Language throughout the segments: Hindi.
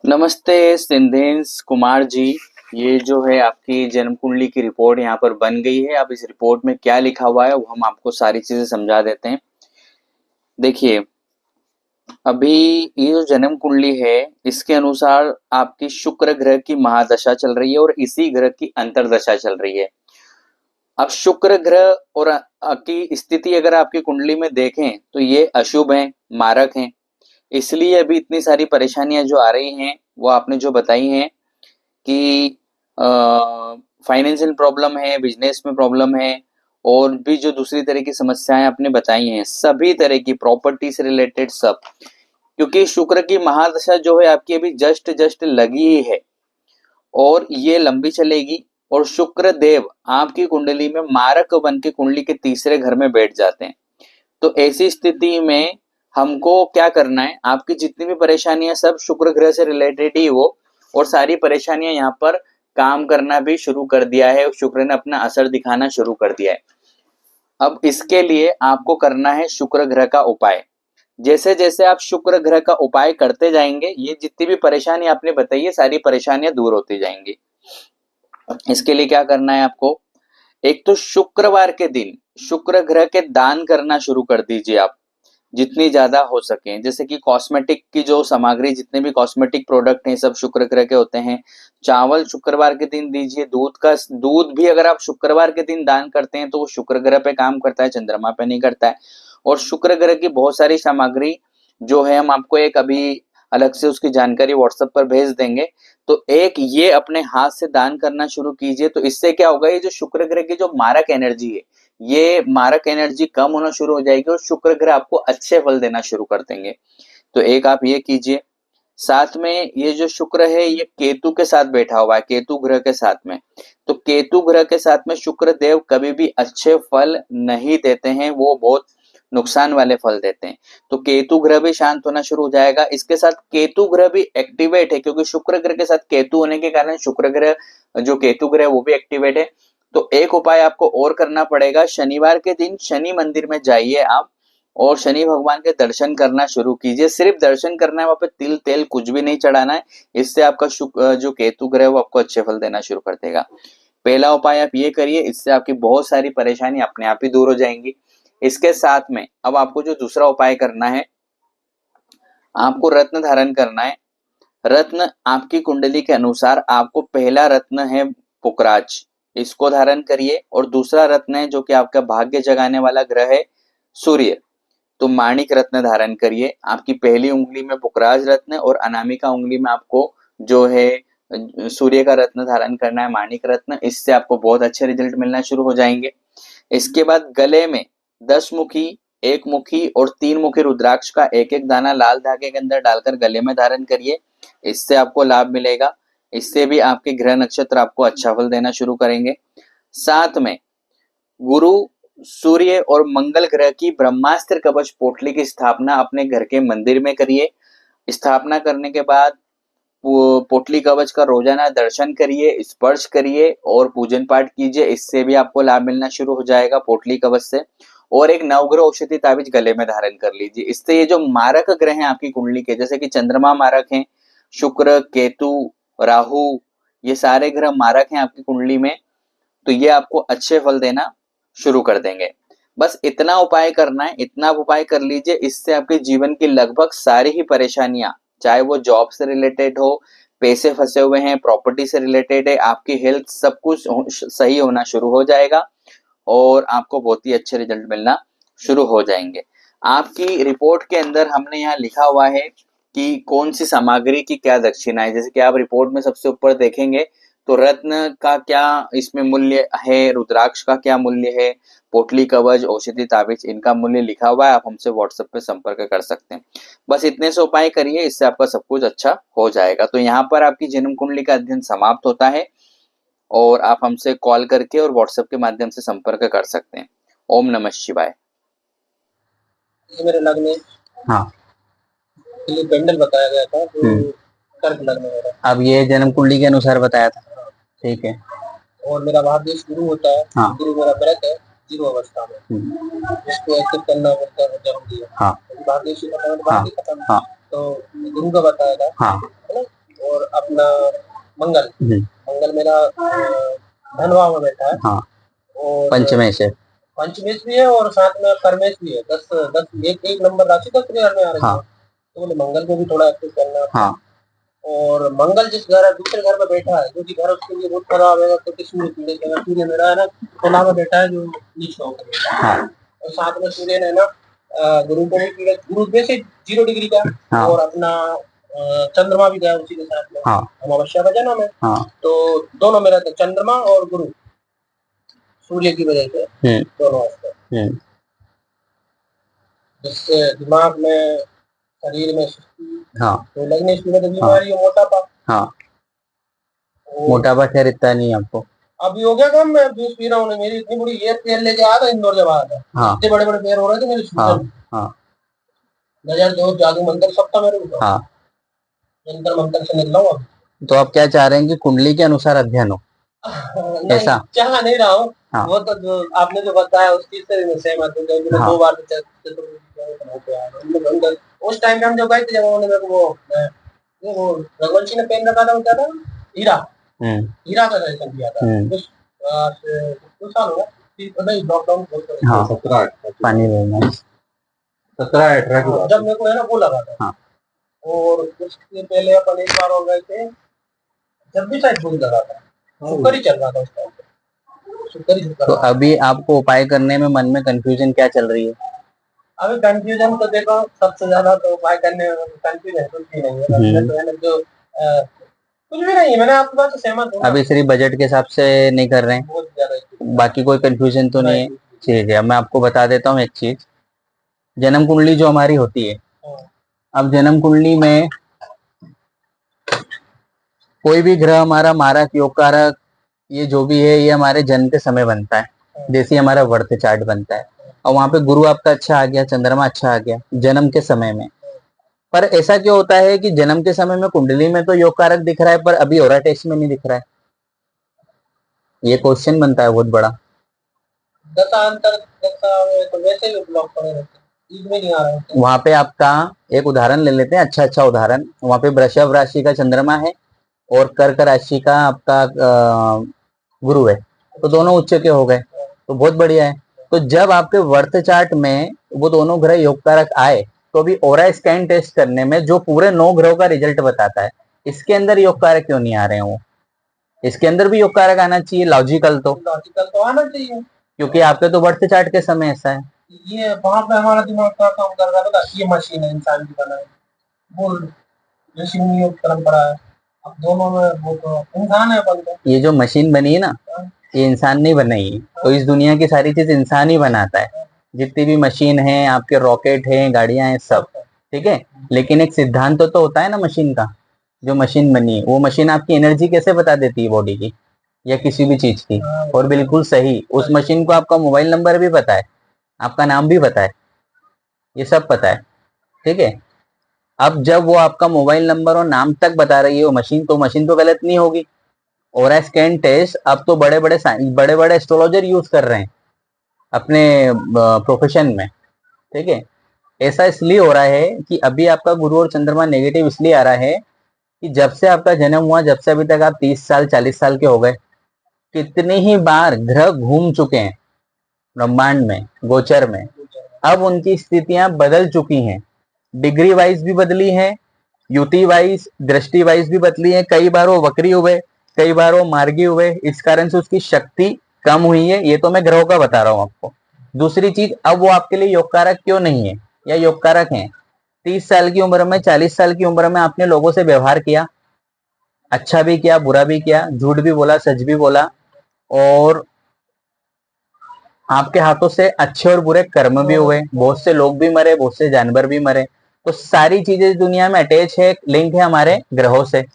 नमस्ते सिंधेश कुमार जी। ये जो है आपकी जन्म कुंडली की रिपोर्ट यहाँ पर बन गई है। अब इस रिपोर्ट में क्या लिखा हुआ है वो हम आपको सारी चीजें समझा देते हैं। देखिए, अभी ये जो जन्म कुंडली है इसके अनुसार आपकी शुक्र ग्रह की महादशा चल रही है और इसी ग्रह की अंतर्दशा चल रही है। अब शुक्र ग्रह और की स्थिति अगर आपकी कुंडली में देखें तो ये अशुभ है, मारक है। इसलिए अभी इतनी सारी परेशानियां जो आ रही हैं वो आपने जो बताई हैं कि फाइनेंशियल प्रॉब्लम है, बिजनेस में प्रॉब्लम है और भी जो दूसरी तरह की समस्याएं आपने बताई हैं, सभी तरह की प्रॉपर्टी से रिलेटेड सब। क्योंकि शुक्र की महादशा जो है आपकी अभी जस्ट जस्ट लगी ही है और ये लंबी चलेगी। और शुक्र देव आपकी कुंडली में मारक बन के कुंडली के तीसरे घर में बैठ जाते हैं। तो ऐसी स्थिति में हमको क्या करना है, आपकी जितनी भी परेशानियां सब शुक्र ग्रह से रिलेटेड ही हो और सारी परेशानियां यहाँ पर काम करना भी शुरू कर दिया है। शुक्र ने अपना असर दिखाना शुरू कर दिया है। अब इसके लिए आपको करना है शुक्र ग्रह का उपाय। जैसे जैसे आप शुक्र ग्रह का उपाय करते जाएंगे ये जितनी भी परेशानी आपने बताई है सारी परेशानियां दूर होती जाएंगी। इसके लिए क्या करना है आपको, एक तो शुक्रवार के दिन शुक्र ग्रह के दान करना शुरू कर दीजिए आप, जितनी ज्यादा हो सके। जैसे कि कॉस्मेटिक की जो सामग्री, जितने भी कॉस्मेटिक प्रोडक्ट हैं सब शुक्र ग्रह के होते हैं। चावल शुक्रवार के दिन दीजिए। दूध भी अगर आप शुक्रवार के दिन दान करते हैं तो वो शुक्र ग्रह पे काम करता है, चंद्रमा पे नहीं करता है। और शुक्र ग्रह की बहुत सारी सामग्री जो है हम आपको एक अभी अलग से उसकी जानकारी व्हाट्सएप पर भेज देंगे। तो एक ये अपने हाथ से दान करना शुरू कीजिए। तो इससे क्या होगा, ये जो शुक्र ग्रह की जो मारक एनर्जी है ये मारक एनर्जी कम होना शुरू हो जाएगी और शुक्र ग्रह आपको अच्छे फल देना शुरू कर देंगे। तो एक आप ये कीजिए। साथ में ये जो शुक्र है ये केतु के साथ बैठा हुआ है, केतु ग्रह के साथ में। तो केतु ग्रह के साथ में शुक्र देव कभी भी अच्छे फल नहीं देते हैं, वो बहुत नुकसान वाले फल देते हैं। तो केतु ग्रह भी शांत होना शुरू हो जाएगा। इसके साथ केतु ग्रह भी एक्टिवेट है, क्योंकि शुक्र ग्रह के साथ केतु होने के कारण शुक्र ग्रह जो केतु ग्रह वो भी एक्टिवेट है। तो एक उपाय आपको और करना पड़ेगा, शनिवार के दिन शनि मंदिर में जाइए आप और शनि भगवान के दर्शन करना शुरू कीजिए। सिर्फ दर्शन करना है, वहां पे तिल तेल कुछ भी नहीं चढ़ाना है। इससे आपका जो केतु ग्रह है वो आपको अच्छे फल देना शुरू कर देगा। पहला उपाय आप ये करिए, इससे आपकी बहुत सारी परेशानी अपने आप ही दूर हो जाएंगी। इसके साथ में अब आपको जो दूसरा उपाय करना है, आपको रत्न धारण करना है। रत्न आपकी कुंडली के अनुसार आपको पहला रत्न है पुखराज, इसको धारण करिए। और दूसरा रत्न है जो कि आपका भाग्य जगाने वाला ग्रह है सूर्य, तो माणिक रत्न धारण करिए। आपकी पहली उंगली में पुखराज रत्न और अनामिका उंगली में आपको जो है सूर्य का रत्न धारण करना है, माणिक रत्न। इससे आपको बहुत अच्छे रिजल्ट मिलना शुरू हो जाएंगे। इसके बाद गले में 10 मुखी, 1 मुखी और 3 मुखी रुद्राक्ष का एक एक दाना लाल धागे के अंदर डालकर गले में धारण करिए। इससे आपको लाभ मिलेगा। इससे भी आपके ग्रह नक्षत्र आपको अच्छा फल देना शुरू करेंगे। साथ में गुरु, सूर्य और मंगल ग्रह की ब्रह्मास्त्र कवच पोटली की स्थापना अपने घर के मंदिर में करिए। स्थापना करने के बाद पोटली कवच का रोजाना दर्शन करिए, स्पर्श करिए और पूजन पाठ कीजिए। इससे भी आपको लाभ मिलना शुरू हो जाएगा पोटली कवच से। और एक नवग्रह औषधि ताबीज गले में धारण कर लीजिए। इससे ये जो मारक ग्रह हैं आपकी कुंडली के, जैसे कि चंद्रमा मारक हैं, शुक्र, केतु, राहु, ये सारे ग्रह मारक हैं आपकी कुंडली में, तो ये आपको अच्छे फल देना शुरू कर देंगे। बस इतना उपाय करना है, इतना उपाय कर लीजिए। इससे आपके जीवन की लगभग सारी ही परेशानियां, चाहे वो जॉब से रिलेटेड हो, पैसे फंसे हुए हैं, प्रॉपर्टी से रिलेटेड है, आपकी हेल्थ, सब कुछ सही होना शुरू हो जाएगा और आपको बहुत ही अच्छे रिजल्ट मिलना शुरू हो जाएंगे। आपकी रिपोर्ट के अंदर हमने यहाँ लिखा हुआ है कि कौन सी सामग्री की क्या दक्षिणा है। जैसे कि आप रिपोर्ट में सबसे ऊपर देखेंगे तो रत्न का क्या इसमें मूल्य है, रुद्राक्ष का क्या मूल्य है, पोटली कवच, औषधि ताबीज, इनका मूल्य लिखा हुआ है। आप हमसे व्हाट्सएप पे संपर्क कर सकते हैं। बस इतने से उपाय करिए, इससे आपका सब कुछ अच्छा हो जाएगा। तो यहाँ पर आपकी जन्म कुंडली का अध्ययन समाप्त होता है और आप हमसे कॉल करके और व्हाट्सएप के माध्यम से संपर्क कर सकते हैं। ओम नमः शिवाय। ये मेरे लग्न हाँ, के लिए पेंडल बताया गया था जो कर्क लग्न मेरा। अब ये जन्म कुंडली के अनुसार बताया था, ठीक है। और मेरा भाग्य शुरू होता है, हाँ। गुरु मेरा व्रत है जीरो अवस्था में, इसको एक्टिव करना बोलता है जरूरी है। हाँ। भाग्य शुरू हाँ। भाग्य खत्म। हाँ। तो गुरु का बताया था, हाँ। है ना। अपना मंगल मंगल मेरा धनवा में बैठा है। हाँ। और पंचमेश है, पंचमेश भी है और साथ में कर्मेश भी है। 10 एक नंबर राशि 10,000 में आ रही है। हाँ। तो बोले मंगल को भी थोड़ा एक्टिव करना। हाँ। और मंगल जिस घर दूसरे घर में बैठा है, जो कि घर उसके लिए बहुत खराब है, तो सूर्य पीड़े का सूर्य मेरा है ना तुला में बैठा है, जो नीच होकर बैठा है। हाँ। और साथ में सूर्य ने ना गुरु को भी पीड़े, गुरु वैसे 0 डिग्री का। हाँ। और अपना चंद्रमा भी गया उसी के साथ में। हाँ। अमावस्या का जन्म है। हाँ। तो दोनों मेरा चंद्रमा और गुरु सूर्य की वजह से दोनों वास्ते, जिससे दिमाग में शरीर में सुस्ती। हाँ। तो लगने की बीमारी है मोटापा। हाँ। मोटापा खैर इतना नहीं आपको, अभी हो गया कम। मैं जूस पी रहा हूँ, मेरी इतनी बड़ी हेयर तेल लेके आया था इंदौर जब आया था। हाँ। इतने बड़े बड़े पैर हो रहे थे मेरे। हाँ। हाँ। नजर दो जादू मंत्र सब था मेरे ऊपर। हाँ। जंतर मंत्र से निकला हूँ। तो आप क्या चाह रहे हैं कि कुंडली के अनुसार अध्ययन हो? ऐसा चाह नहीं रहा हूँ। हाँ। वो तो जो आपने जो बताया उस चीज से मैं सहमत हूँ। हाँ। 2 बार उस टाइम पे हम जब गए थे, जब उन्होंने मेरे को वो रघुवंशी ने पेन रखा था, क्या था, हीरा। हीरा का दर्शन दिया था। कुछ साल हुआ नहीं, लॉकडाउन। हाँ। 17 पानी में 17-18 की बात जब मेरे को है ना वो लगा था। हाँ। और उसके पहले अपन एक बार हो गए थे, जब भी शायद भूल लगा था, शुक्र ही चल रहा था उस टाइम पे, शुक्र ही। तो अभी आपको उपाय करने में मन में कंफ्यूजन क्या चल रही है? अभी कंफ्यूजन तो देखो, सबसे ज्यादा तो उपाय करने में कंफ्यूजन कुछ भी नहीं है। तो है जो कुछ भी नहीं है। मैंने आपकी बात से सहमत हूँ। अभी सिर्फ बजट के हिसाब से नहीं कर रहे हैं, बहुत ज्यादा, बाकी कोई कंफ्यूजन तो नहीं है। ठीक है, अब मैं आपको बता देता हूँ एक चीज। जन्म कुंडली जो हमारी होती है, अब जन्म कुंडली में कोई भी ग्रह हमारा मारक योग कारक ये जो भी है, ये हमारे जन्म के समय बनता है। जैसे हमारा वर्त चार्ट बनता है, और वहां पे गुरु आपका अच्छा आ गया, चंद्रमा अच्छा आ गया जन्म के समय में। पर ऐसा क्यों होता है कि जन्म के समय में कुंडली में तो योग कारक दिख रहा है, पर अभी ओरा टेस्ट में नहीं दिख रहा है? ये क्वेश्चन बनता है बहुत बड़ा। तो वैसे भी ब्लॉक पड़े रहते, वहां पे आपका एक उदाहरण ले लेते हैं, अच्छा उदाहरण। वहां पे वृषभ राशि का चंद्रमा है और कर्क राशि का आपका गुरु है, तो दोनों उच्च के हो गए, तो बहुत बढ़िया है। तो जब आपके वर्त चार्ट में वो दोनों ग्रह योग कारक आए, तो अभी ओरा स्कैन टेस्ट करने में जो पूरे 9 ग्रहों का रिजल्ट बताता है, इसके अंदर योग कारक क्यों नहीं आ रहे हो? इसके अंदर भी योग कारक आना चाहिए, लॉजिकल तो आना चाहिए, क्योंकि आपके तो वर्त चार्ट के समय ऐसा है। ये वहां पे हमारा दिमाग का काम कर रहा है, ये मशीन है इंसान की बनाई, वो ऋषि योग परंपरा है। अब दोनों में वो तो इंसान है अपन तो। ये जो मशीन बनी है ना, ये इंसान नहीं बनाई है। तो इस दुनिया की सारी चीज इंसान ही बनाता है, जितनी भी मशीन है, आपके रॉकेट है, गाड़ियां हैं, सब ठीक है। लेकिन एक सिद्धांत तो होता है ना मशीन का। जो मशीन बनी है, वो मशीन आपकी एनर्जी कैसे बता देती है बॉडी की या किसी भी चीज की, और बिल्कुल सही। उस मशीन को आपका मोबाइल नंबर भी पता है, आपका नाम भी पता है, ये सब पता है, ठीक है। अब जब वो आपका मोबाइल नंबर और नाम तक बता रही है वो मशीन, तो मशीन तो गलत नहीं होगी। ओरा स्कैन टेस्ट अब तो बड़े बड़े एस्ट्रोलॉजर यूज कर रहे हैं अपने प्रोफेशन में, ठीक है। ऐसा इसलिए हो रहा है कि अभी आपका गुरु और चंद्रमा नेगेटिव इसलिए आ रहा है कि जब से आपका जन्म हुआ, जब से अभी तक आप 30 साल 40 साल के हो गए, कितनी ही बार ग्रह घूम चुके हैं ब्रह्मांड में, गोचर में। अब उनकी स्थितियां बदल चुकी हैं, डिग्री वाइज भी बदली है, युति वाइज, दृष्टि वाइज भी बदली है। कई बार वो वक्री हुए, कई बार वो मार्गी हुए, इस कारण से उसकी शक्ति कम हुई है। ये तो मैं ग्रहों का बता रहा हूं आपको। दूसरी चीज, अब वो आपके लिए योग कारक क्यों नहीं है या योग कारक है? 30 साल की उम्र में, 40 साल की उम्र में आपने लोगों से व्यवहार किया, अच्छा भी किया, बुरा भी किया, झूठ भी बोला, सच भी बोला, और आपके हाथों से अच्छे और बुरे कर्म भी हुए। बहुत से लोग भी मरे, बहुत से जानवर भी मरे। तो सारी चीजें दुनिया में अटैच है, लिंक है हमारे ग्रहों से।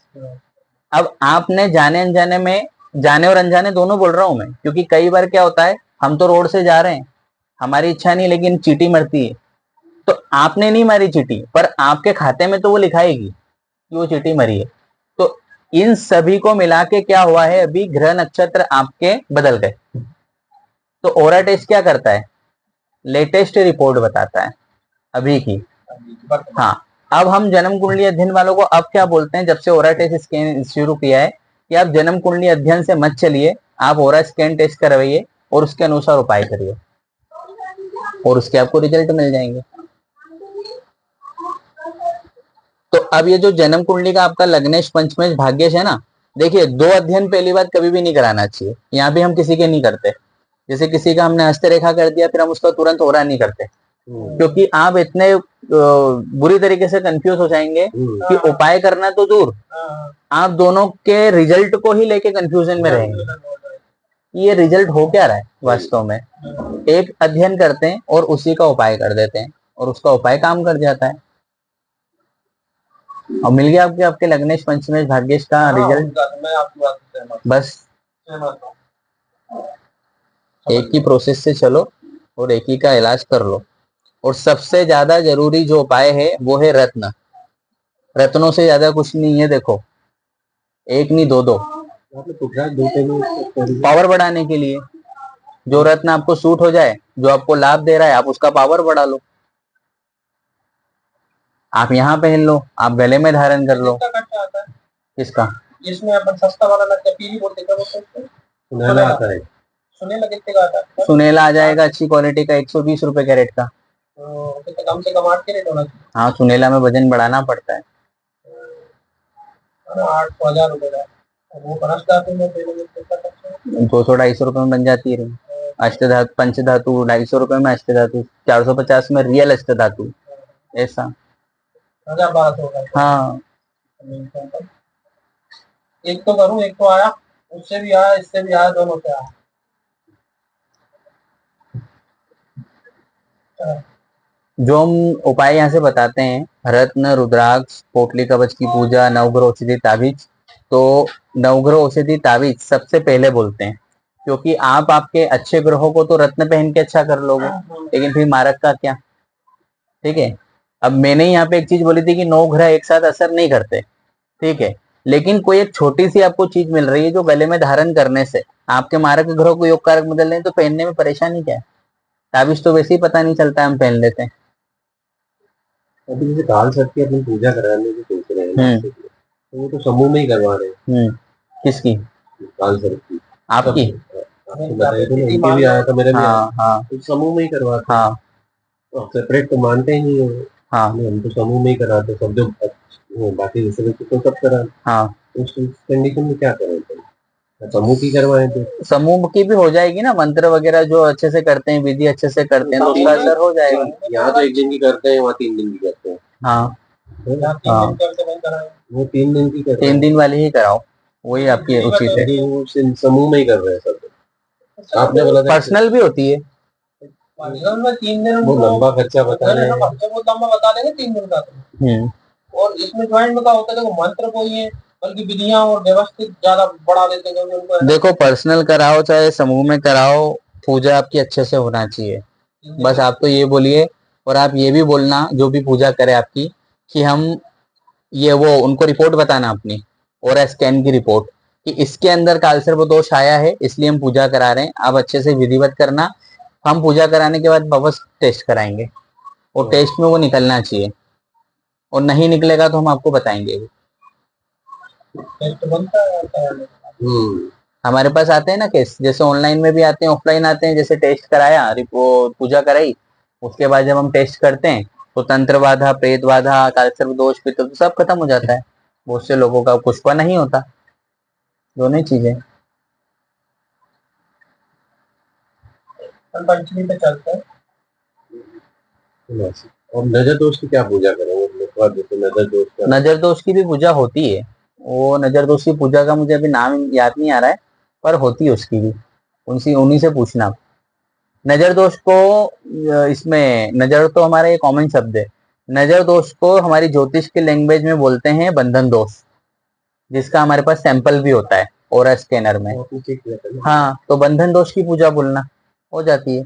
अब आपने जाने अनजाने में, जाने और अनजाने दोनों बोल रहा हूं मैं, क्योंकि कई बार क्या होता है, हम तो रोड से जा रहे हैं, हमारी इच्छा नहीं, लेकिन चींटी मरती है। तो आपने नहीं मारी चींटी, पर आपके खाते में तो वो लिखाएगी कि वो चींटी मरी है। तो इन सभी को मिला के क्या हुआ है, अभी ग्रह नक्षत्र आपके बदल गए। तो ओरा टेस्ट क्या करता है? लेटेस्ट रिपोर्ट बताता है अभी की। हाँ, अब हम जन्म कुंडली अध्ययन वालों को अब क्या बोलते हैं, जब से ओरा टेस्ट स्कैन शुरू किया है, कि आप जन्म कुंडली अध्ययन से मत चलिए, आप ओरा स्कैन टेस्ट करवाइए और उसके अनुसार उपाय करिए और उसके आपको रिजल्ट मिल जाएंगे। तो अब ये जो जन्म कुंडली का आपका लग्नेश पंचमेश भाग्येश है ना, देखिए 2 अध्ययन पहली बात कभी भी नहीं कराना चाहिए, यहाँ भी हम किसी के नहीं करते। जैसे किसी का हमने हस्तरेखा कर दिया फिर हम उसका तुरंत ओरा नहीं करते, क्योंकि आप इतने बुरी तरीके से कंफ्यूज हो जाएंगे कि उपाय करना तो दूर, आप दोनों के रिजल्ट को ही लेके कंफ्यूजन में रहेंगे, ये रिजल्ट हो क्या रहा है वास्तव में। एक अध्ययन करते हैं और उसी का उपाय कर देते हैं और उसका उपाय काम कर जाता है और मिल गया आपके आपके लग्नेश पंचमेश भाग्येश का रिजल्ट। मैं आपकी बात से सहमत बस हूं। एक ही प्रोसेस से चलो और एक ही का इलाज कर लो। और सबसे ज्यादा जरूरी जो उपाय है वो है रत्न। रत्नों से ज्यादा कुछ नहीं है। देखो, एक नहीं दो पावर बढ़ाने के लिए जो रत्न आपको सूट हो जाए, जो आपको लाभ दे रहा है, आप उसका पावर बढ़ा लो। आप यहाँ पहन लो, आप गले में धारण कर लो। किसका? इसमें अपन सस्ता वाला लगता है, पीली बोलते हैं, सुनेला आता है। सुनेला कितने का आता है? सुनेला आ जाएगा अच्छी क्वालिटी का 120 रुपए कैरेट का। कम से कम 8 कैरेट होना चाहिए। हाँ, सुनेला में वजन बढ़ाना पड़ता है। 8,000 रुपए का वो 200-250 रुपए में बन जाती है। अष्टधातु पंचधातु 250 रुपए में, अष्टधातु 450 में, रियल अष्टधातु ऐसा। 1,000-1,200 का। हाँ, एक तो करूँ, एक तो आया, उससे भी आया, इससे भी आया, दोनों से आया। जो हम उपाय यहाँ से बताते हैं, रत्न, रुद्राक्ष, पोटली कवच की पूजा, नवग्रह औषधि ताबीज, तो नवग्रह औषधि ताबीज सबसे पहले बोलते हैं, क्योंकि आप आपके अच्छे ग्रहों को तो रत्न पहन के अच्छा कर लोगे, लेकिन फिर मारक का क्या। ठीक है, अब मैंने यहाँ पे एक चीज बोली थी कि 9 ग्रह एक साथ असर नहीं करते, ठीक है, लेकिन कोई एक छोटी सी आपको चीज मिल रही है जो गले में धारण करने से आपके मारक ग्रहों को योग कारक बदल रहे हैं, तो पहनने में परेशानी क्या है। ताबीज तो वैसे ही पता नहीं चलता, हम पहन लेते हैं। अभी जैसे काल सर्प की अपनी पूजा कराने की सोच रहे हैं, तो वो तो समूह में ही करवा रहे हैं। किसकी? काल सर्प की। आपकी? आपको बताया था, उनकी भी आया था, मेरे भी आया। हाँ, तो समूह में ही करवाते। हाँ, तो सेपरेट तो मानते ही नहीं है। हाँ, हम तो समूह में ही कराते, सब जो बाकी दूसरे तो सब करा। हाँ, उस कंडीशन में क्या करें, समूह की करवाएं तो समूह की भी हो जाएगी ना। मंत्र वगैरह जो अच्छे से करते हैं, विधि अच्छे से करते हैं, तो उसका असर हो जाएगा। यहाँ तो 1 दिन की करते हैं, वहाँ 3 दिन की करते हैं। हाँ, हाँ। वो 3 दिन की करते 3 दिन वाली ही कराओ, वही आपकी उचित है। वो समूह में ही कर रहे हैं सब। आपने बोला था पर्सनल भी होती है। 3 दिन वो लंबा खर्चा बता रहे हैं। बहुत लंबा बता देंगे 3 दिन का। और इसमें ज्वाइंट में क्या होता है, देखो मंत्र कोई है, बल्कि विधियां और व्यवस्थित ज्यादा बढ़ा देते हैं उनको। देखो, पर्सनल कराओ चाहे समूह में कराओ, पूजा आपकी अच्छे से होना चाहिए। बस आप तो ये बोलिए, और आप ये भी बोलना जो भी पूजा करे आपकी, कि हम ये वो उनको रिपोर्ट बताना अपनी, और स्कैन की रिपोर्ट, कि इसके अंदर कालसर्प दोष आया है, इसलिए हम पूजा करा रहे हैं। आप अच्छे से विधिवत करना। हम पूजा कराने के बाद वापस टेस्ट कराएंगे, और टेस्ट में वो निकलना चाहिए, और नहीं निकलेगा तो हम आपको बताएंगे। हमारे पास आते हैं ना केस, जैसे ऑनलाइन में भी आते हैं, ऑफलाइन आते हैं। जैसे टेस्ट कराया, रिपोर्ट पूजा कराई, उसके बाद जब हम टेस्ट करते हैं तो तंत्र बाधा, प्रेत बाधा, कालसर्प दोष, पितृ तो सब खत्म हो जाता है। बहुत से लोगों का पुष्पा नहीं होता। दोनों ही चीजें। पंचमी पे चलते हैं। और नजर दोष की क्या पूजा करें? नजर दोष की भी पूजा होती है। वो नजर दोष की पूजा का मुझे अभी नाम याद नहीं आ रहा है, पर होती है उसकी भी। उन्हीं से पूछना। नजर दोष को इसमें, नजर तो हमारा ये कॉमन शब्द है। नजर दोष को हमारी ज्योतिष के लैंग्वेज में बोलते हैं बंधन दोष, जिसका हमारे पास सैंपल भी होता है ओरा स्कैनर में। हाँ, तो बंधन दोष की पूजा बोलना, हो जाती है।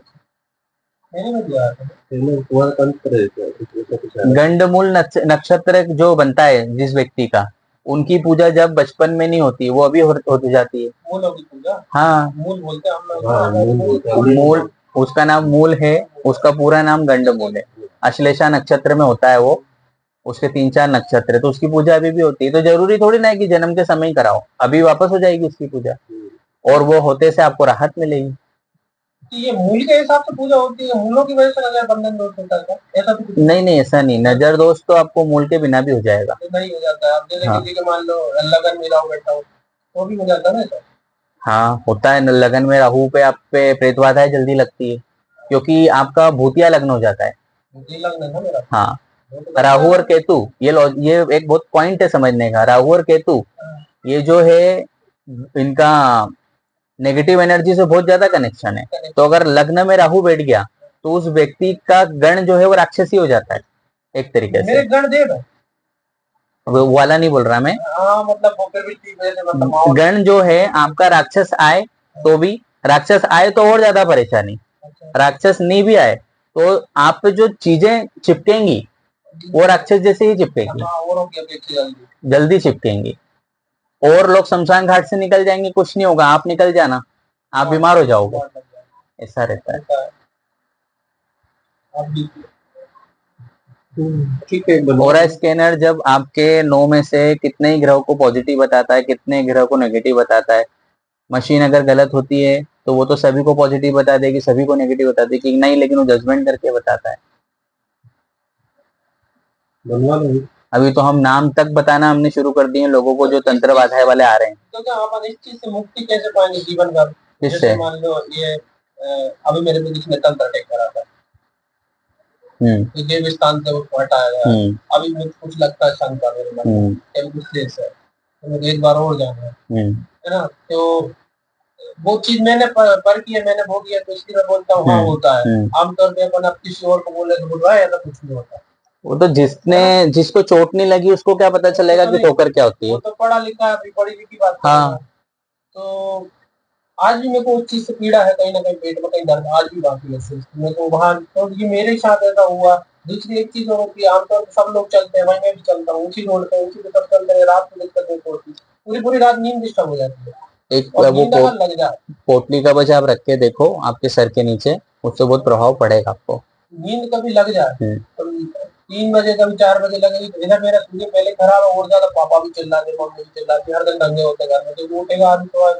गंडमूल नक्षत्र जो बनता है जिस व्यक्ति का, उनकी पूजा जब बचपन में नहीं होती, वो अभी होती जाती है। हाँ, मूल बोलते हैं मूल, उसका नाम मूल है, उसका पूरा नाम गंडमूल है। अश्लेषा नक्षत्र में होता है वो, उसके 3-4 नक्षत्र है, तो उसकी पूजा अभी भी होती है। तो जरूरी थोड़ी ना है कि जन्म के समय ही कराओ, अभी वापस हो जाएगी उसकी पूजा, और वो होते से आपको राहत मिलेगी। ये मूल के हिसाब से पूजा होती है, मूलों की वजह से नजर बंधन दोष होता है, ऐसा तो कुछ नहीं, ऐसा नहीं, नजर दोष तो आपको मूल के बिना भी हो जाएगा। नहीं हो जाता है। अब जैसे हाँ। किसी के मान लो लगन में राहु बैठा हो तो भी हो जाता है ना ऐसा। हाँ, होता है, लगन में राहु पे आप पे प्रेत बाधाएं जल्दी लगती है, क्योंकि आपका भूतिया लग्न हो जाता है। मुझे लगना है ना मेरा। हाँ, राहु और केतु, ये एक बहुत पॉइंट है समझने का। राहु और केतु ये जो है, इनका नेगेटिव एनर्जी से बहुत ज्यादा कनेक्शन है। तो अगर लग्न में राहु बैठ गया तो उस व्यक्ति का गण जो है वो राक्षसी हो जाता है एक तरीके से। मेरे गण देव है, वो वाला नहीं बोल रहा मैं। हाँ मतलब वो फिर भी ठीक है, मतलब गण जो है आपका राक्षस आए तो भी, राक्षस आए तो और ज्यादा परेशानी, राक्षस नहीं भी आए तो आप पे जो चीजें चिपकेंगी वो राक्षस जैसे ही चिपकेगी, जल्दी चिपकेंगी, और लोग शमशान घाट से निकल जाएंगे, कुछ नहीं होगा, आप निकल जाना, आप बीमार हो जाओगे, ऐसा रहता है। ठीक है। ऑरा स्कैनर जब आपके 9 में से कितने ही ग्रहों को पॉजिटिव बताता है, कितने ग्रहों को नेगेटिव बताता है, मशीन अगर गलत होती है तो वो तो सभी को पॉजिटिव बता देगी, सभी को नेगेटिव बता देगी नहीं, लेकिन वो जजमेंट करके बताता है। अभी तो हम नाम तक बताना हमने शुरू कर दिए लोगों को, जो तंत्र बाधाएं वाले आ रहे हैं। तो क्या आप इस चीज से मुक्ति कैसे पाएंगे जीवन भर? किससे? मान लो ये अभी मेरे को किसी ने तंत्र अटैक करा था, तो देव स्थान से उसको हटाया गया, अभी मुझे कुछ लगता है शंका मेरे मन में कुछ शेष है, तो मुझे एक बार और जाना है ना। तो वो चीज मैंने पर की है, मैंने वो किया, तो इसलिए मैं बोलता हूँ हाँ होता है। आमतौर पे अपन अब किसी और को बोले तो बोल रहा है ऐसा कुछ नहीं होता। वो तो जिसको चोट नहीं लगी उसको क्या पता चलेगा कि ठोकर क्या होती है। वो तो पढ़ा लिखा है, पढ़ी लिखी बात। हाँ, तो आज भी मेरे को उस चीज से पीड़ा है, कहीं ना कहीं पेट में कहीं दर्द आज भी बाकी है मेरे को वहाँ, तो ये मेरे साथ ऐसा हुआ। दूसरी एक चीज होती है, आमतौर पर सब लोग चलते हैं, वहीं मैं भी चलता हूँ उसी रोड पे, उसी पे सब चलते हैं, रात को दिक्कत नहीं होती, पूरी पूरी रात नींद डिस्टर्ब हो जाती है। एक वो लग जाए पोटली का बचा आप रख के देखो आपके सर के नीचे, उससे बहुत प्रभाव पड़ेगा आपको। नींद कभी लग जाए तो 3 बजे कभी 4 बजे लगेगी, तो इधर मेरा सूर्य पहले खराब है और ज्यादा, पापा भी चिल्लाते, मम्मी भी चिल्लाती, हर दिन दंगे होते घर में, तो उठेगा आदमी तो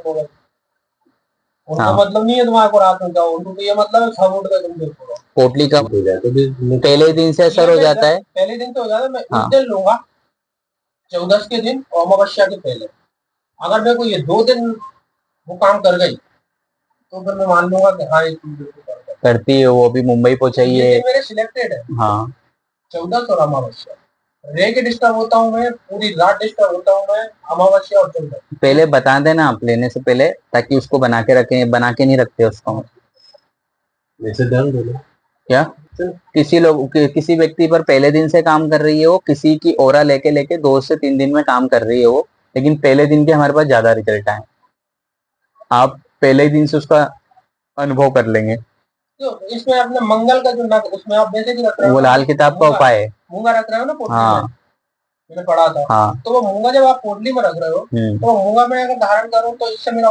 उनको मतलब नहीं है तुम्हारे को रात में जाओ, उनको तो ये मतलब है सब उठ गए तुम देखो। पोटली का पहले दिन से असर हो जाता है, पहले दिन तो हो जाता है। मैं उस दिन लूंगा 14 के दिन और अमावस्या के पहले, अगर मेरे को ये 2 दिन वो काम कर गई तो फिर मैं मान लूंगा कि हाँ ये करती है। वो अभी मुंबई पहुंचाई है, मेरे सिलेक्टेड है। हाँ 14 और अमावस्या रे के डिस्टर्ब होता हूँ मैं, पूरी रात डिस्टर्ब होता हूँ मैं, अमावस्या और 14। पहले बता देना आप लेने से पहले, ताकि उसको बना के रखें, बना के नहीं रखते उसको। क्या किसी व्यक्ति पर पहले दिन से काम कर रही है वो, किसी की ओरा लेके 2 से 3 दिन में काम कर रही है वो, लेकिन पहले दिन के हमारे पास ज्यादा रिजल्ट आए, आप पहले दिन से उसका अनुभव कर लेंगे। तो इसमें अपने मंगल का जो नग, उसमें आप वैसे भी रख रहे हो, वो लाल किताब का उपाय है, मूंगा रख रहे हो ना पोटली हाँ में, मैंने पढ़ा था। हाँ, तो वो मूंगा जब आप पोटली में रख रहे हो तो मूंगा में अगर धारण करूं तो इससे मेरा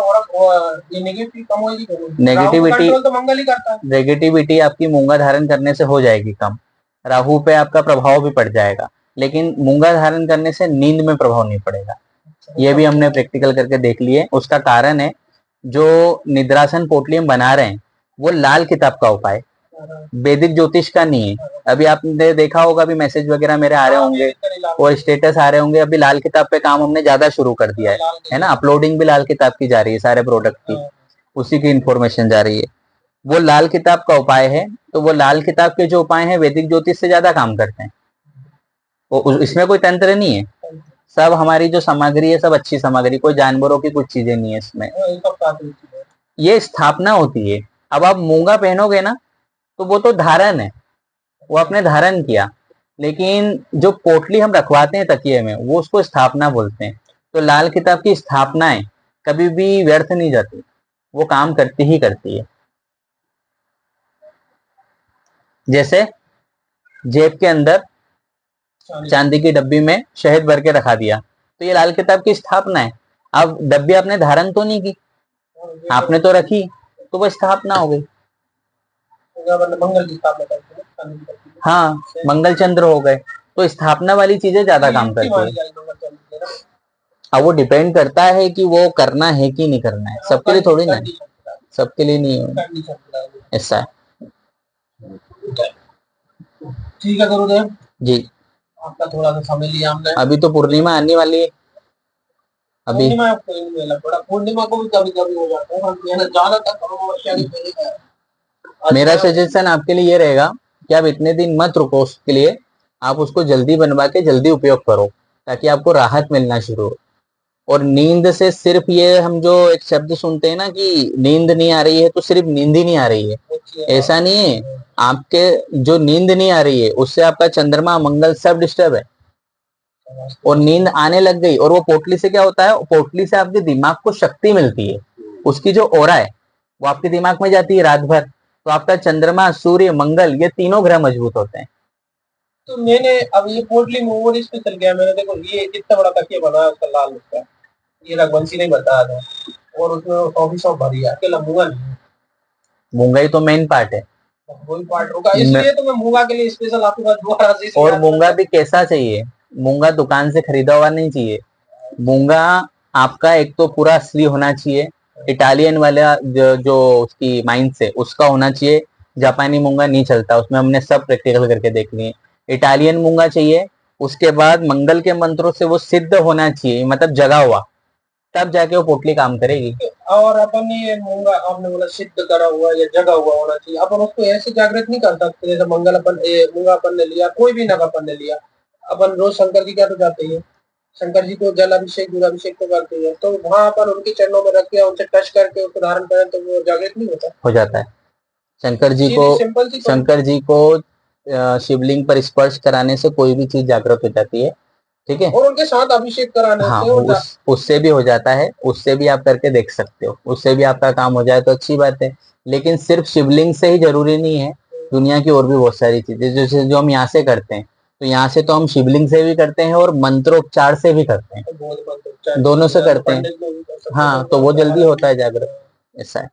ये नेगेटिव कम होगी। नेगेटिविटी तो मंगल ही करता है। नेगेटिविटी आपकी मूंगा धारण करने से हो जाएगी कम, राहु पे आपका प्रभाव भी पड़ जाएगा, लेकिन मूंगा धारण करने से नींद में प्रभाव नहीं पड़ेगा। ये भी हमने प्रैक्टिकल करके देख लिए। उसका कारण है जो निद्रासन पोटली में बना रहे हैं वो लाल किताब का उपाय, वैदिक ज्योतिष का नहीं है। अभी आपने देखा होगा, अभी मैसेज वगैरह मेरे आ रहे होंगे और स्टेटस आ रहे होंगे, अभी लाल किताब पे काम हमने ज्यादा शुरू कर दिया है ना, अपलोडिंग भी लाल किताब की जा रही है, सारे प्रोडक्ट की उसी की इंफॉर्मेशन जा रही है। वो लाल किताब का उपाय है, तो वो लाल किताब के जो उपाय हैं वैदिक ज्योतिष से ज्यादा काम करते हैं। वो इसमें कोई तंत्र नहीं है, सब हमारी जो सामग्री है सब अच्छी सामग्री, कोई जानवरों की कुछ चीजें नहीं है इसमें, ये स्थापना होती है। अब आप मूंगा पहनोगे ना तो वो तो धारण है, वो आपने धारण किया, लेकिन जो पोटली हम रखवाते हैं तकिए में वो उसको स्थापना बोलते हैं। तो लाल किताब की स्थापनाएं कभी भी व्यर्थ नहीं जाती, वो काम करती ही करती है। जैसे जेब के अंदर चांदी की डब्बी में शहद भर के रखा दिया, तो ये लाल किताब की स्थापना है। अब डब्बी आपने धारण तो नहीं की, आपने तो रखी, तो वो स्थापना हो गई। मंगल की स्थापना करते हैं, हाँ, मंगल चंद्र हो गए। तो स्थापना वाली चीजें ज्यादा काम करती है। अब वो डिपेंड करता है कि वो करना है कि नहीं करना है, सबके लिए थोड़ी ना, सबके लिए नहीं है, ऐसा है। ठीक है गुरुदेव जी, आपका थोड़ा सा समय लिया हमने। अभी तो पूर्णिमा आने वाली है। अभी पूर्णिमा को भी कभी कभी हो जाता है, ज्यादातर मेरा सजेशन आपके लिए ये रहेगा कि आप इतने दिन मत रुको, उसके लिए आप उसको जल्दी बनवा के जल्दी उपयोग करो, ताकि आपको राहत मिलना शुरू हो। और नींद से सिर्फ ये हम जो एक शब्द सुनते हैं ना कि नींद नहीं आ रही है, तो सिर्फ नींद ही नहीं आ रही है, ऐसा नहीं है। आपके जो नींद नहीं आ रही है उससे आपका चंद्रमा मंगल सब डिस्टर्ब है, और नींद आने लग गई, और वो पोटली से क्या होता है, पोटली से आपके दिमाग को शक्ति मिलती है, उसकी जो ओरा है वो आपके दिमाग में जाती है रात भर, तो आपका चंद्रमा सूर्य मंगल ये तीनों ग्रह मजबूत होते हैं। तो मैंने अब ये पोटली में और इस पे चल गया, मैंने देखो ये कितना बड़ा तकिया बनाया उसका लाल उसका, ये रघुवंशी ने बताया था, और उसमें कॉफी शॉप भरी है, अकेला मूंगा नहीं, मूंगा ही तो मेन पार्ट है, वही पार्ट होगा, इसलिए तो मैं मूंगा के लिए स्पेशल आपके पास दोबारा से। और मूंगा भी कैसा चाहिए, मूंगा दुकान से खरीदा हुआ नहीं चाहिए। मूंगा आपका एक तो पूरा असली होना चाहिए, इटालियन वाला जो उसकी माइंड से उसका होना चाहिए। जापानी मूंगा नहीं चलता, उसमें हमने सब प्रैक्टिकल करके देख लिए। इटालियन मूंगा चाहिए, उसके बाद मंगल के मंत्रों से वो सिद्ध होना चाहिए, मतलब जगा हुआ, तब जाके वो पोटली काम करेगी। और अपन ये मूंगा आपने बोला सिद्ध करा हुआ या जगा हुआ होना चाहिए, अपन उसको ऐसे जागृत नहीं कर सकते जैसे मंगल अपन मूंगा अपन ने लिया, कोई भी नग अपन ने लिया, अपन रोज शंकर जी क्या तो जाते हैं, शंकर जी को जल अभिषेक दूधाभिषेक तो करते हैं, तो वहां अपन उनके चरणों में रख के उनसे टच करके उसको धारण करें तो वो जागृत नहीं होता, हो जाता है। शंकर जी को शिवलिंग पर स्पर्श कराने से कोई भी चीज जागृत हो जाती है, ठीक है, और उनके साथ अभिषेक कराने हाँ, से उससे भी हो जाता है, उससे भी आप करके देख सकते हो, उससे भी आपका काम हो जाए तो अच्छी बात है। लेकिन सिर्फ शिवलिंग से ही जरूरी नहीं है, दुनिया की और भी बहुत सारी चीजें जैसे जो हम यहाँ से करते हैं, तो यहाँ से तो हम शिवलिंग से भी करते हैं और मंत्रोच्चार से भी करते हैं, दोनों से करते हैं, हाँ, तो वो जल्दी होता है जागृत, ऐसा है।